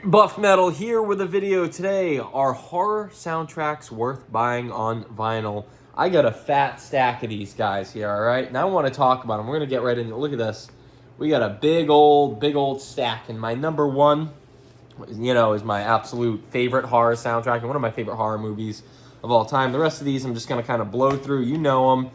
Buff Metal here with a video today. Are horror soundtracks worth buying on vinyl? I got a fat stack of these guys here, all right? And I want to talk about them. We're going to get right into it. Look at this. We got a big old stack. And my number one, is my absolute favorite horror soundtrack and one of my favorite horror movies of all time. The rest of these I'm just going to kind of blow through. You know them.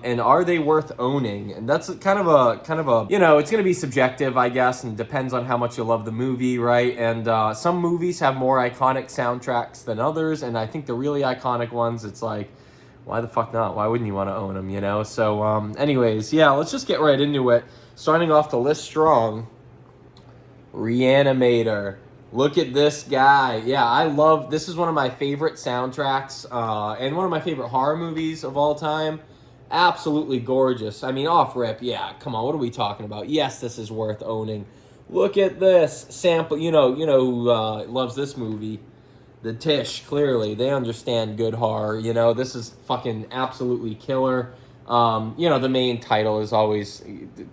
And are they worth owning? And that's kind of a, it's going to be subjective, I guess, and depends on how much you love the movie, right? And some movies have more iconic soundtracks than others, and I think the really iconic ones, it's like, why the fuck not? Why wouldn't you want to own them, So, anyways, yeah, let's just get right into it. Starting off the list strong, Reanimator. Look at this guy. Yeah, I love, this is one of my favorite soundtracks and one of my favorite horror movies of all time. Absolutely gorgeous. I mean, off rip, yeah, come on, what are we talking about? Yes, this is worth owning. Look at this sample. You know who loves this movie? The Tish, clearly. They understand good horror, This is fucking absolutely killer. The main title is always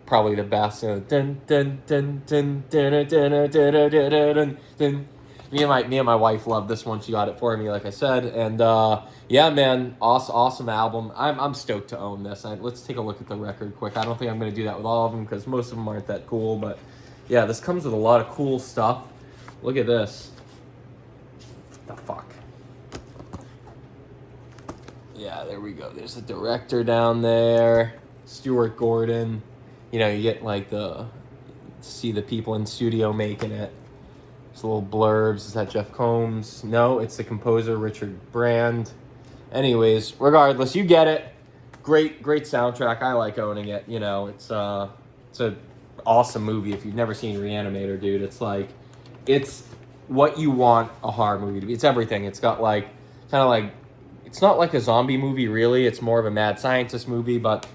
probably the best. Dun, dun, dun, dun, dun, dun, dun, dun, dun, dun, dun. Me and my wife love this one. She got it for me, like I said, and yeah, man, awesome album. I'm stoked to own this. Let's take a look at the record quick. I don't think I'm gonna do that with all of them because most of them aren't that cool, but yeah, this comes with a lot of cool stuff. Look at this. The fuck. Yeah, there we go. There's the director down there, Stuart Gordon. You get like see the people in studio making it. There's little blurbs. Is that Jeff Combs? No, it's the composer Richard Brand. Anyways, regardless, you get it. Great soundtrack. I like owning it. It's a awesome movie. If you've never seen Reanimator, dude, it's what you want a horror movie to be. It's everything. It's got it's not like a zombie movie, really. It's more of a mad scientist movie, but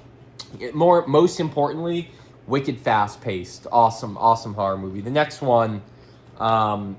most importantly, wicked fast-paced, awesome horror movie. The next one, Halloween.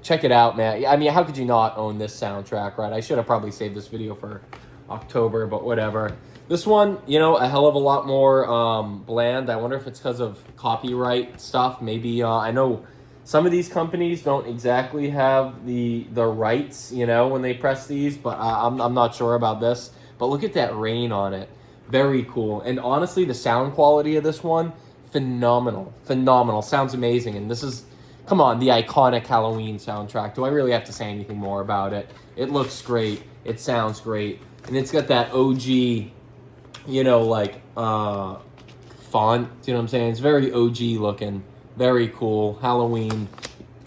Check it out, man. I mean, how could you not own this soundtrack, right? I should have probably saved this video for October, but whatever. This one, a hell of a lot more bland. I wonder if it's because of copyright stuff. Maybe, I know some of these companies don't exactly have the rights, when they press these, but I'm not sure about this. But look at that rain on it. Very cool. And honestly, the sound quality of this one, phenomenal. Sounds amazing. And this is, come on, the iconic Halloween soundtrack. Do I really have to say anything more about it? It looks great. It sounds great. And it's got that OG, font. Do you know what I'm saying? It's very OG looking. Very cool. Halloween.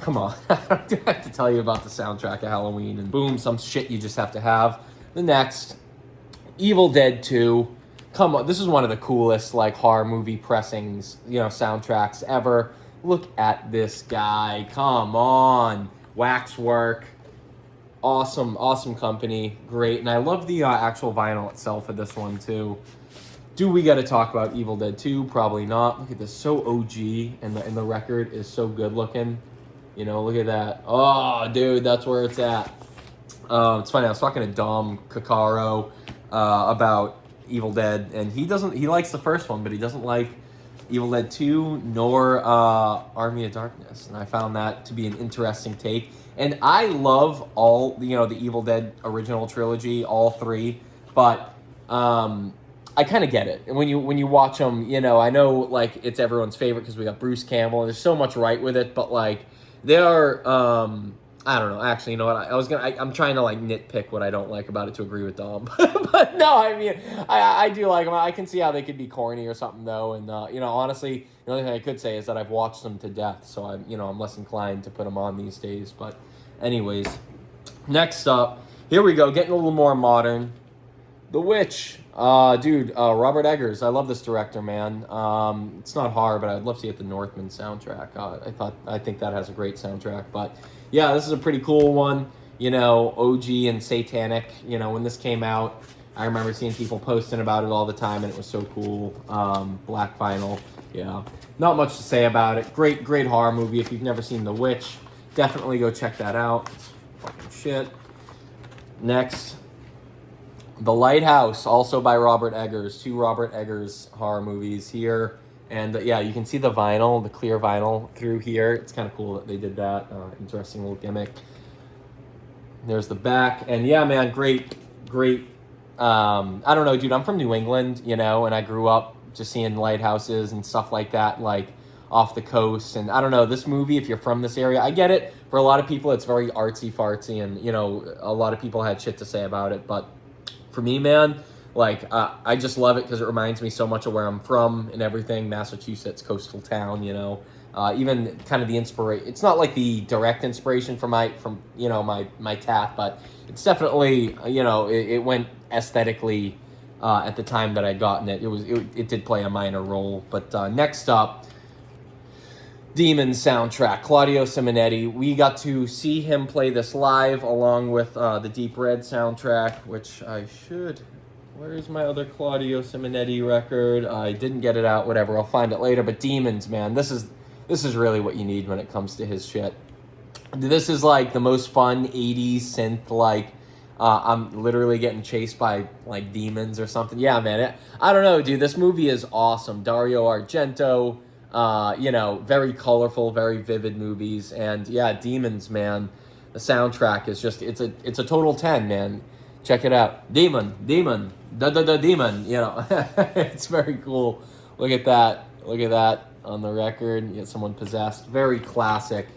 Come on. I don't have to tell you about the soundtrack of Halloween. And boom, some shit you just have to have. The next, Evil Dead 2. Come on. This is one of the coolest, horror movie pressings, soundtracks ever. Look at this guy. Come on. Waxwork. Awesome company. Great. And I love the actual vinyl itself of this one, too. Do we got to talk about Evil Dead 2? Probably not. Look at this, so OG, and the record is so good looking. Look at that. Oh, dude, that's where it's at. It's funny. I was talking to Dom Caccaro about Evil Dead, and he likes the first one, but he doesn't like Evil Dead 2 nor Army of Darkness, and I found that to be an interesting take. And I love all the Evil Dead original trilogy, all three, but I kind of get it. And when you watch them, I know it's everyone's favorite because we got Bruce Campbell and there's so much right with it, but they are I don't know. Actually, you know what? I'm trying to nitpick what I don't like about it to agree with Dom. But no, I mean, I do like them. I can see how they could be corny or something though. And honestly, the only thing I could say is that I've watched them to death, so I'm less inclined to put them on these days. But anyways, next up, here we go, getting a little more modern. The Witch. Dude, Robert Eggers. I love this director, man. It's not horror, but I'd love to see it the Northman soundtrack. I think that has a great soundtrack. But yeah, this is a pretty cool one. OG and satanic. When this came out, I remember seeing people posting about it all the time, and it was so cool. Black vinyl. Yeah, not much to say about it. Great horror movie. If you've never seen The Witch, definitely go check that out. It's fucking shit. Next. The Lighthouse, also by Robert Eggers. 2 Robert Eggers horror movies here. And yeah, you can see the vinyl, the clear vinyl through here. It's kind of cool that they did that. Interesting little gimmick. There's the back. And yeah, man, great. I don't know, dude. I'm from New England, you know, and I grew up just seeing lighthouses and stuff like that, like off the coast. And I don't know, this movie, if you're from this area, I get it. For a lot of people, it's very artsy fartsy, and you know, a lot of people had shit to say about it. But for me, man, like I just love it because it reminds me so much of where I'm from and everything. Massachusetts, coastal town, you know. Even kind of the inspiration. It's not like the direct inspiration from you know my tap, but it's definitely you know it went aesthetically at the time that I'd gotten it. It did play a minor role. But next up, Demon soundtrack, Claudio Simonetti. We got to see him play this live along with the Deep Red soundtrack, which I should. Where's my other Claudio Simonetti record? I didn't get it out. Whatever, I'll find it later. But Demons, man, this is really what you need when it comes to his shit. This is like the most fun 80s synth, like I'm literally getting chased by like demons or something. Yeah, man. I don't know, dude. This movie is awesome. Dario Argento, you know, very colorful, very vivid movies. And yeah, Demons, man. The soundtrack is just, it's a total 10, man. Check it out. Demon, demon, demon, you know. It's very cool. Look at that on the record. You get someone possessed. Very classic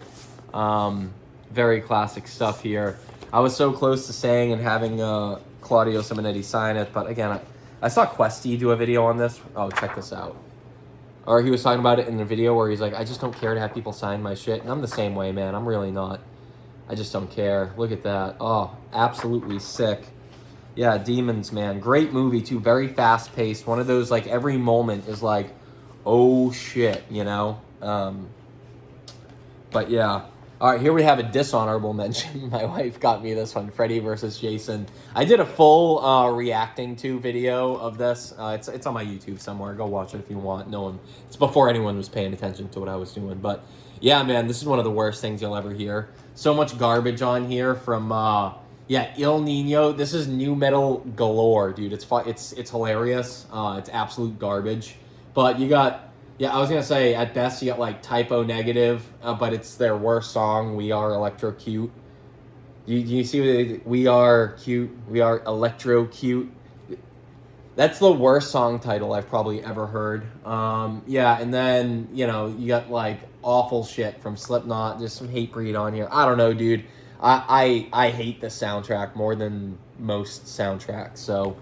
stuff here. I was so close to saying and having Claudio Simonetti sign it, but again, I saw Questy do a video on this. Oh, check this out. Or he was talking about it in the video where he's like, I just don't care to have people sign my shit. And I'm the same way, man. I'm really not. I just don't care. Look at that. Oh, absolutely sick. Yeah, Demons, man. Great movie, too. Very fast-paced. One of those, like, every moment is like, oh, shit, you know? But, yeah. All right, here we have a dishonorable mention. My wife got me this one, Freddy versus Jason. I did a full reacting to video of this. It's on my YouTube somewhere. Go watch it if you want. It's before anyone was paying attention to what I was doing. But, yeah, man, this is one of the worst things you'll ever hear. So much garbage on here from... yeah, Il Nino. This is new metal galore, dude. It's hilarious. It's absolute garbage. But you got, yeah, I was gonna say at best you got like Typo Negative, but it's their worst song. We Are Electro Cute. You see We Are Cute. We Are Electro Cute. That's the worst song title I've probably ever heard. Yeah, and then you know you got like awful shit from Slipknot. There's some Hatebreed on here. I don't know, dude. I hate this soundtrack more than most soundtracks. So,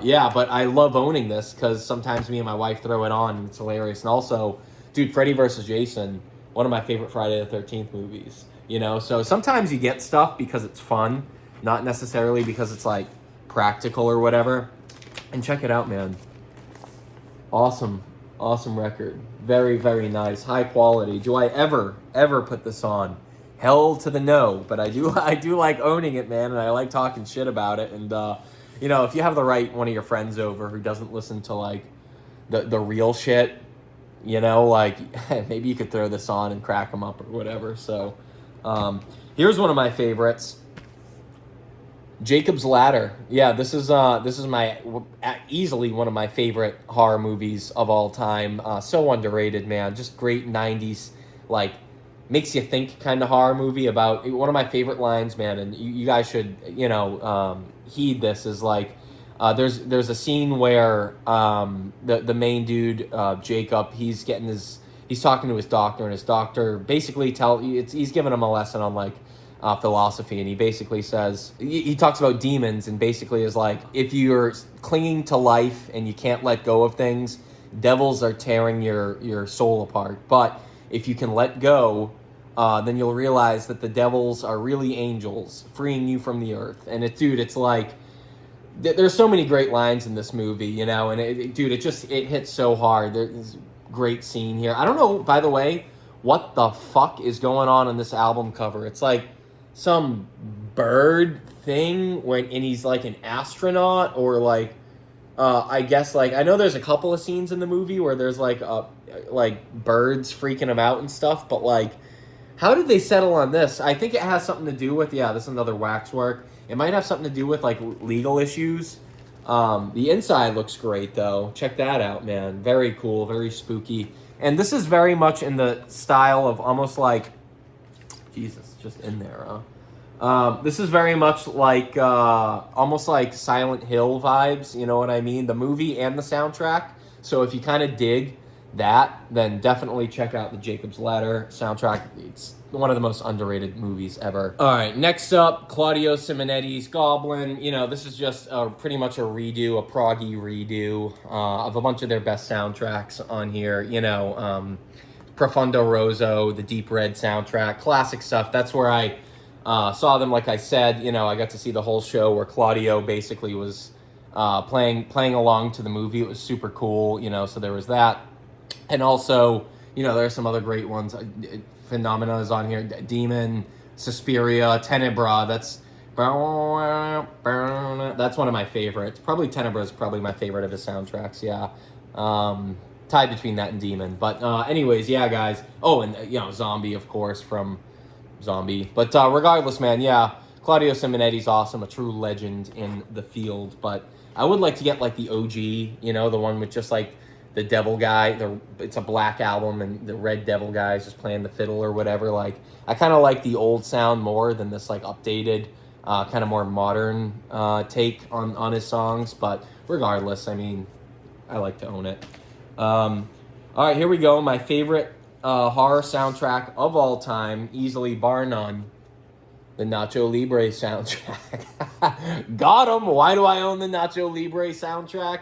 yeah, but I love owning this because sometimes me and my wife throw it on and it's hilarious. And also, dude, Freddy vs. Jason, one of my favorite Friday the 13th movies. You know, so sometimes you get stuff because it's fun, not necessarily because it's like practical or whatever. And check it out, man. Awesome record. Very, very nice. High quality. Do I ever put this on? Hell to the no, but I do like owning it, man, and I like talking shit about it. And you know, if you have one of your friends over who doesn't listen to like the real shit, you know, like maybe you could throw this on and crack them up or whatever. So here's one of my favorites, Jacob's Ladder. Yeah, this is my easily one of my favorite horror movies of all time. So underrated, man. Just great 90s like. Makes you think kind of horror movie about one of my favorite lines, man, and you guys should, you know, heed this, is like, there's a scene where the main dude, Jacob, he's talking to his doctor, and his doctor basically he's giving him a lesson on like philosophy, and he basically says, he talks about demons, and basically is like, if you're clinging to life and you can't let go of things, devils are tearing your soul apart, but if you can let go, then you'll realize that the devils are really angels freeing you from the earth. And it's like, there's so many great lines in this movie, you know, and it hits so hard. There's a great scene here. I don't know, by the way, what the fuck is going on this album cover. It's like some bird thing and he's like an astronaut, or like, I guess, like, I know there's a couple of scenes in the movie where there's like birds freaking him out and stuff, but like, how did they settle on this? I think it has something to do with, yeah, this is another waxwork. It might have something to do with like legal issues. The inside looks great, though. Check that out, man. Very cool, very spooky. And this is very much in the style of almost like... Jesus, just in there, huh? This is very much like, almost like Silent Hill vibes, you know what I mean? The movie and the soundtrack. So if you kind of dig that, then definitely check out the Jacob's Ladder soundtrack. It's one of the most underrated movies ever. All right, next up, Claudio Simonetti's Goblin. You know, this is just pretty much a redo, a proggy redo of a bunch of their best soundtracks on here. You know, Profondo Rosso, the Deep Red soundtrack, classic stuff. That's where I saw them, like I said. You know, I got to see the whole show where Claudio basically was playing along to the movie. It was super cool, you know, so there was that. And also, you know, there's some other great ones. Phenomena is on here. Demon, Suspiria, Tenebra. That's one of my favorites. Probably Tenebra is probably my favorite of his soundtracks, yeah. Tied between that and Demon. But anyways, yeah, guys. Oh, and, you know, Zombie, of course, from Zombie. But regardless, man, yeah, Claudio Simonetti's awesome, a true legend in the field. But I would like to get, like, the OG, you know, the one with just, like, the devil guy. It's a black album, and the red devil guy is just playing the fiddle or whatever. Like, I kind of like the old sound more than this, like, updated, kind of more modern take on his songs. But regardless, I mean, I like to own it. All right, here we go. My favorite horror soundtrack of all time, easily bar none, the Nacho Libre soundtrack. Got him. Why do I own the Nacho Libre soundtrack?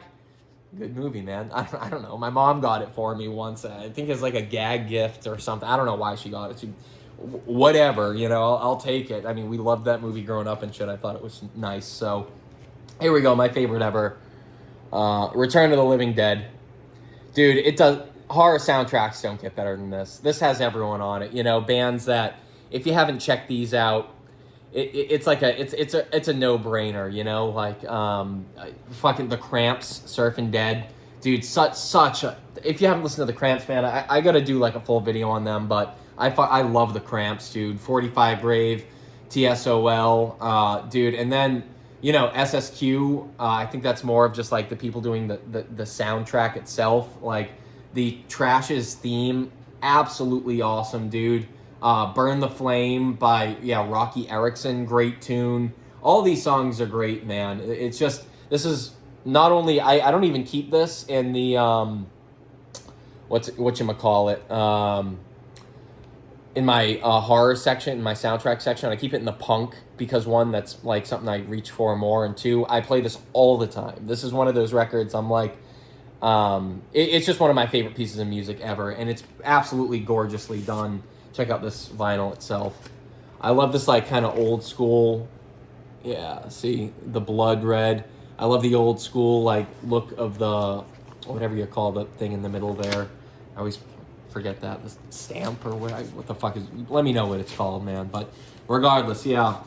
Good movie, man. I don't know. My mom got it for me once. I think it's like a gag gift or something. I don't know why she got it. Whatever, you know, I'll take it. I mean, we loved that movie growing up and shit. I thought it was nice. So here we go. My favorite ever. Return of the Living Dead. Dude, it does. Horror soundtracks don't get better than this. This has everyone on it. You know, bands that, if you haven't checked these out, it's like it's a no-brainer, you know, like fucking the Cramps, Surfing Dead, dude. Such a, if you haven't listened to the Cramps, man, I gotta do like a full video on them, but I love the Cramps, dude. 45 Brave, TSOL, dude, and then, you know, SSQ. I think that's more of just like the people doing the soundtrack itself. Like the Trash's theme, absolutely awesome, dude. Burn the Flame by, Rocky Erickson, great tune. All these songs are great, man. It's just, this is not only, I don't even keep this in the, whatchamacallit, in my horror section, in my soundtrack section. I keep it in the punk because, one, that's like something I reach for more, and two, I play this all the time. This is one of those records I'm like, it's just one of my favorite pieces of music ever, and it's absolutely gorgeously done. Check out this vinyl itself. I love this like kind of old school, see the blood red. I love the old school like look of the, whatever you call the thing in the middle there. I always forget that, the stamp or what the fuck is, let me know what it's called, man. But regardless, yeah,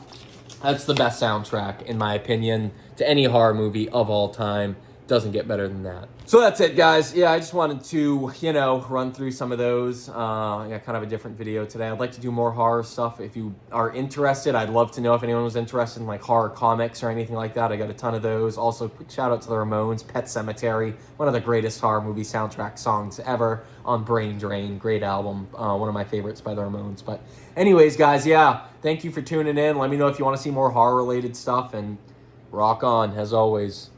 that's the best soundtrack in my opinion to any horror movie of all time. Doesn't get better than that. So that's it, guys. Yeah, I just wanted to, you know, run through some of those. Kind of a different video today. I'd like to do more horror stuff. If you are interested, I'd love to know if anyone was interested in like horror comics or anything like that. I got a ton of those. Also, quick shout out to the Ramones, Pet Sematary, one of the greatest horror movie soundtrack songs ever on Brain Drain. Great album. One of my favorites by the Ramones. But anyways, guys, yeah, thank you for tuning in. Let me know if you want to see more horror related stuff, and rock on as always.